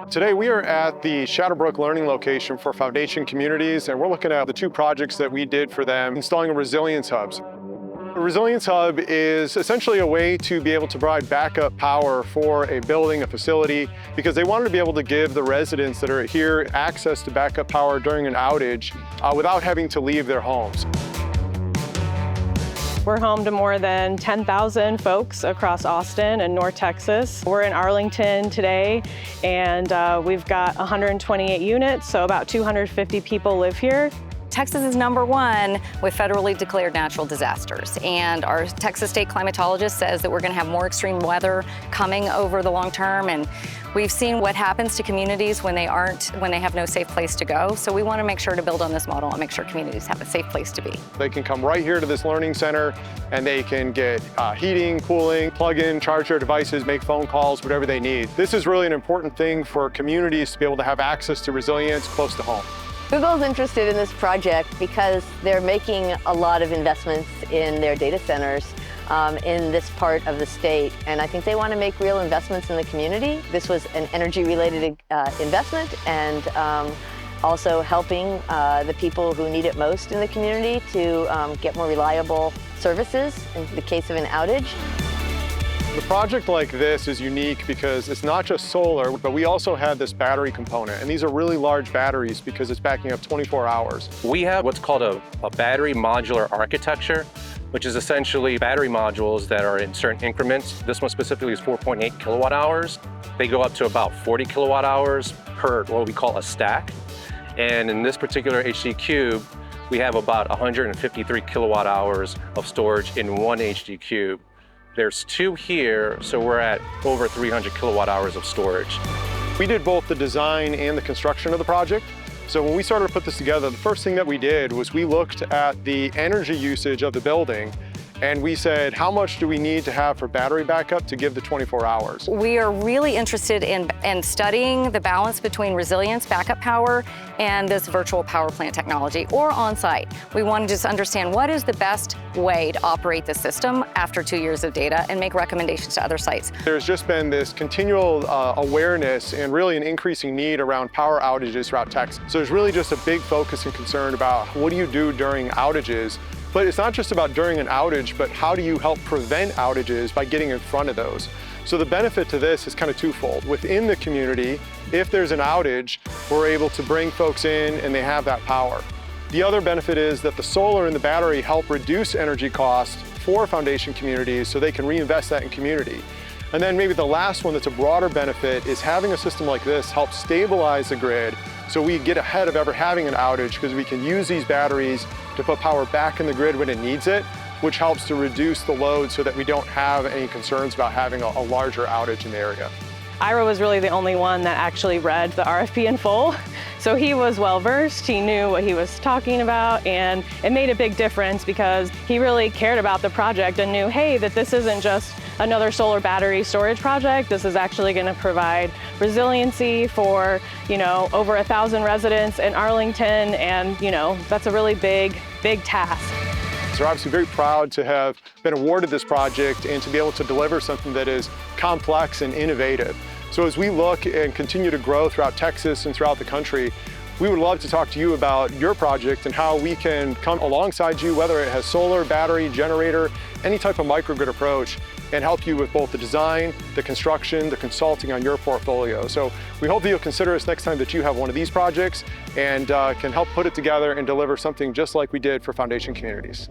Today we are at the Shadowbrook Learning location for Foundation Communities, and we're looking at the two projects that we did for them, installing a Resilience hubs. A Resilience hub is essentially a way to be able to provide backup power for a building, a facility, because they wanted to be able to give the residents that are here access to backup power during an outage without having to leave their homes. We're home to more than 10,000 folks across Austin and North Texas. We're in Arlington today, and we've got 128 units, so about 250 people live here. Texas is #1 with federally declared natural disasters, and our Texas state climatologist says that we're going to have more extreme weather coming over the long term, and we've seen what happens to communities when they have no safe place to go. So we want to make sure to build on this model and make sure communities have a safe place to be. They can come right here to this learning center and they can get heating, cooling, plug in, charge their devices, make phone calls, whatever they need. This is really an important thing for communities to be able to have access to resilience close to home. Google's interested in this project because they're making a lot of investments in their data centers in this part of the state, and I think they want to make real investments in the community. This was an energy-related investment, and also helping the people who need it most in the community to get more reliable services in the case of an outage. The project like this is unique because it's not just solar, but we also have this battery component. And these are really large batteries because it's backing up 24 hours. We have what's called a battery modular architecture, which is essentially battery modules that are in certain increments. This one specifically is 4.8 kilowatt hours. They go up to about 40 kilowatt hours per what we call a stack. And in this particular HD cube, we have about 153 kilowatt hours of storage in one HD cube. There's two here, so we're at over 300 kilowatt hours of storage. We did both the design and the construction of the project. So when we started to put this together, the first thing that we did was we looked at the energy usage of the building, and we said, how much do we need to have for battery backup to give the 24 hours? We are really interested in studying the balance between resilience, backup power, and this virtual power plant technology, or on-site. We want to just understand what is the best way to operate the system after 2 years of data and make recommendations to other sites. There's just been this continual awareness and really an increasing need around power outages throughout Texas. So there's really just a big focus and concern about what do you do during outages. But it's not just about during an outage, but how do you help prevent outages by getting in front of those? So the benefit to this is kind of twofold. Within the community, if there's an outage, we're able to bring folks in and they have that power. The other benefit is that the solar and the battery help reduce energy costs for foundation communities so they can reinvest that in community. And then maybe the last one that's a broader benefit is having a system like this help stabilize the grid so we get ahead of ever having an outage because we can use these batteries to put power back in the grid when it needs it, which helps to reduce the load so that we don't have any concerns about having a larger outage in the area. Ira was really the only one that actually read the RFP in full. So he was well-versed, he knew what he was talking about, and it made a big difference because he really cared about the project and knew, hey, that this isn't just another solar battery storage project. This is actually going to provide resiliency for, over 1,000 residents in Arlington, and, that's a really big task. So we're obviously very proud to have been awarded this project and to be able to deliver something that is complex and innovative. So as we look and continue to grow throughout Texas and throughout the country, we would love to talk to you about your project and how we can come alongside you, whether it has solar, battery, generator, any type of microgrid approach, and help you with both the design, the construction, the consulting on your portfolio. So we hope that you'll consider us next time that you have one of these projects and can help put it together and deliver something just like we did for Foundation Communities.